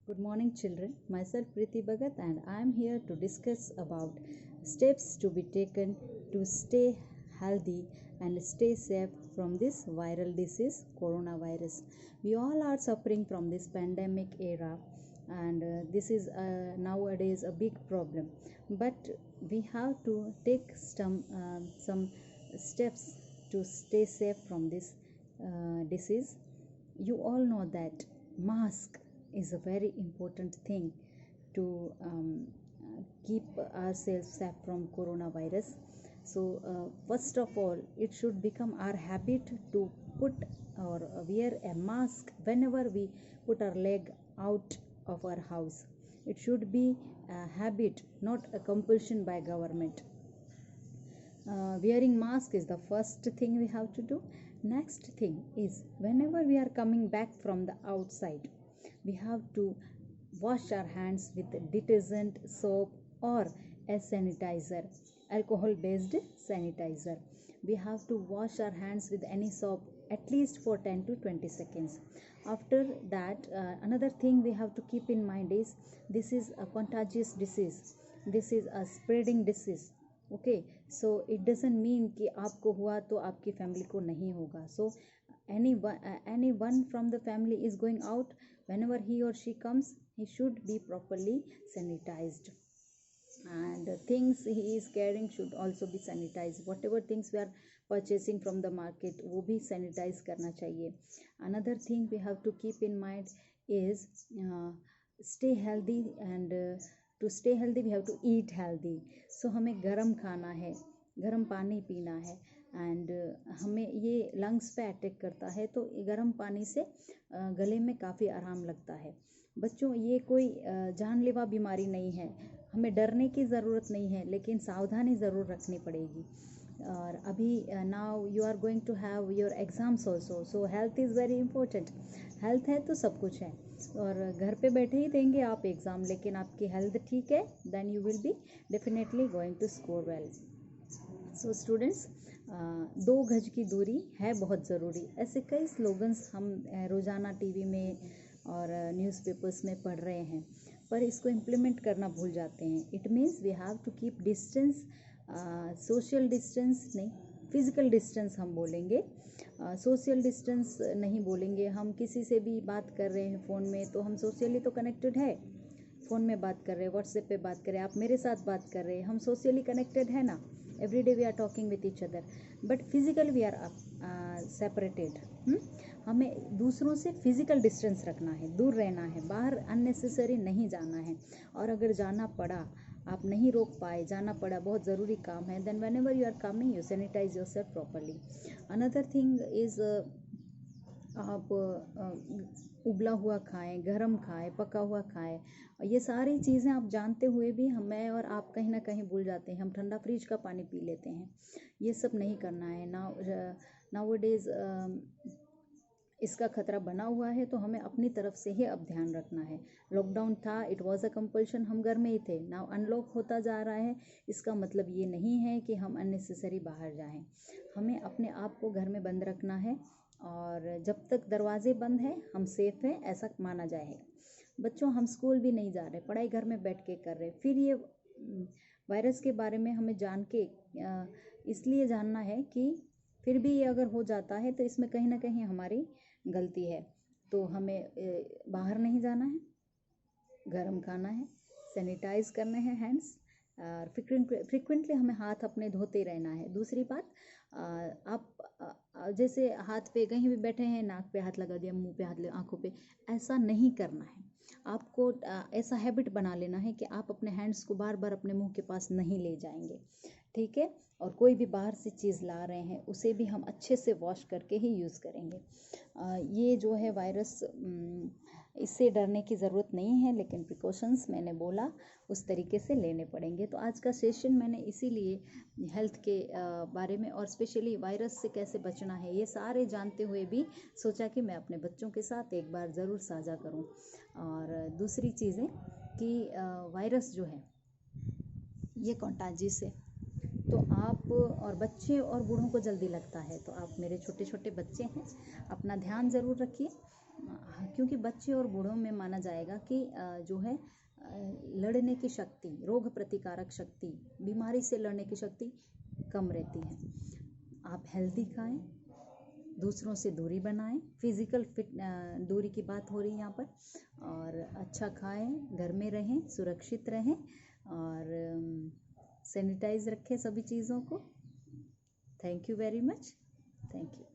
Good morning, children. Myself Preeti Bhagat, and I am here to discuss about steps to be taken to stay healthy and stay safe from this viral disease, coronavirus. We all are suffering from this pandemic era, and this is nowadays a big problem. But we have to take some steps to stay safe from this disease. You all know that mask is a very important thing to keep ourselves safe from coronavirus. So first of all, it should become our habit to put or wear a mask whenever we put our leg out of our house. It should be a habit, not a compulsion by government. Wearing mask is the first thing we have to do. Next thing is, whenever we are coming back from the outside, we have to wash our hands with detergent, soap, or a sanitizer, alcohol based sanitizer. We have to wash our hands with any soap at least for 10 to 20 seconds. After that, another thing we have to keep in mind is, this is a contagious disease, this is a spreading disease. Okay, so it doesn't mean कि आपको हुआ तो आपकी family को नहीं होगा. So anyone from the family is going out, whenever he or she comes, he should be properly sanitized, and things he is carrying should also be sanitized. Whatever things we are purchasing from the market, वो भी sanitize करना चाहिए. Another thing we have to keep in mind is stay healthy, and to stay healthy we have to eat healthy. So हमें गर्म खाना है, गर्म पानी पीना है, एंड हमें ये लंग्स पे अटैक करता है, तो गर्म पानी से गले में काफ़ी आराम लगता है. बच्चों, ये कोई जानलेवा बीमारी नहीं है, हमें डरने की ज़रूरत नहीं है, लेकिन सावधानी ज़रूर रखनी पड़ेगी. और अभी now you are going to have your exams also, so health is very important. Health है तो सब कुछ है, और घर पे बैठे ही देंगे आप एग्ज़ाम, लेकिन आपकी हेल्थ ठीक है, then you will be definitely going to score well. So students, 2 गज की दूरी है बहुत ज़रूरी. ऐसे कई स्लोगन्स हम रोज़ाना टीवी में और न्यूज़पेपर्स में पढ़ रहे हैं, पर इसको इम्प्लीमेंट करना भूल जाते हैं. It means we have to keep distance, social distance नहीं, फिज़िकल डिस्टेंस हम बोलेंगे, सोशल डिस्टेंस नहीं बोलेंगे. हम किसी से भी बात कर रहे हैं फ़ोन में, तो हम सोशली तो कनेक्टेड है, फ़ोन में बात कर रहे हैं, व्हाट्सएप पे बात कर रहे हैं, आप मेरे साथ बात कर रहे हैं, हम सोशली कनेक्टेड है ना. Every day we are talking with each other, but physical we are separated. हमें दूसरों से फिजिकल डिस्टेंस रखना है, दूर रहना है, बाहर अननेसेसरी नहीं जाना है. और अगर जाना पड़ा, आप नहीं रोक पाए, जाना पड़ा, बहुत ज़रूरी काम है, then whenever you are coming you sanitize yourself properly. Another thing is, आप उबला हुआ खाएं, गरम खाएं, पका हुआ खाएं. ये सारी चीज़ें आप जानते हुए भी मैं और आप कहीं ना कहीं भूल जाते हैं. हम ठंडा फ्रिज का पानी पी लेते हैं. ये सब नहीं करना है. नाउअडेज इसका खतरा बना हुआ है, तो हमें अपनी तरफ से ही अब ध्यान रखना है. लॉकडाउन था, इट वाज अ कंपल्शन, हम घर में ही थे. नाउ अनलॉक होता जा रहा है, इसका मतलब ये नहीं है कि हम अननेसेसरी बाहर जाएं. हमें अपने आप को घर में बंद रखना है, और जब तक दरवाजे बंद हैं हम सेफ हैं, ऐसा माना जाएगा. बच्चों, हम स्कूल भी नहीं जा रहे, पढ़ाई घर में बैठ के कर रहे. फिर ये वायरस के बारे में हमें जान के इसलिए जानना है कि फिर भी ये अगर हो जाता है तो इसमें कहीं ना कहीं हमारी गलती है. तो हमें बाहर नहीं जाना है, गर्म खाना है, सैनिटाइज करने हैं हैंड्स, और फ्रिक्वेंटली हमें हाथ अपने धोते रहना है. दूसरी बात, आप जैसे हाथ पे कहीं भी बैठे हैं, नाक पे हाथ लगा दिया, मुंह पे हाथ लगा, आंखों पे, ऐसा नहीं करना है. आपको ऐसा हैबिट बना लेना है कि आप अपने हैंड्स को बार बार अपने मुंह के पास नहीं ले जाएंगे, ठीक है. और कोई भी बाहर से चीज़ ला रहे हैं, उसे भी हम अच्छे से वॉश करके ही यूज़ करेंगे. ये जो है वायरस, इससे डरने की ज़रूरत नहीं है, लेकिन प्रिकॉशंस मैंने बोला उस तरीके से लेने पड़ेंगे. तो आज का सेशन मैंने इसीलिए हेल्थ के बारे में, और स्पेशली वायरस से कैसे बचना है, ये सारे जानते हुए भी सोचा कि मैं अपने बच्चों के साथ एक बार ज़रूर साझा करूं. और दूसरी चीज़ें कि वायरस जो है ये कंटाजियस है, तो आप और बच्चे और बूढ़ों को जल्दी लगता है. तो आप मेरे छोटे छोटे बच्चे हैं, अपना ध्यान ज़रूर रखिए, क्योंकि बच्चे और बूढ़ों में माना जाएगा कि जो है लड़ने की शक्ति, रोग प्रतिकारक शक्ति, बीमारी से लड़ने की शक्ति कम रहती है। आप हेल्दी खाएं, दूसरों से दूरी बनाएं, फिजिकल फिट दूरी की बात हो रही है यहाँ पर, और अच्छा खाएं, घर में रहें, सुरक्षित रहें और सैनिटाइज रखें सभी चीज़ों को। Thank you very much. Thank you.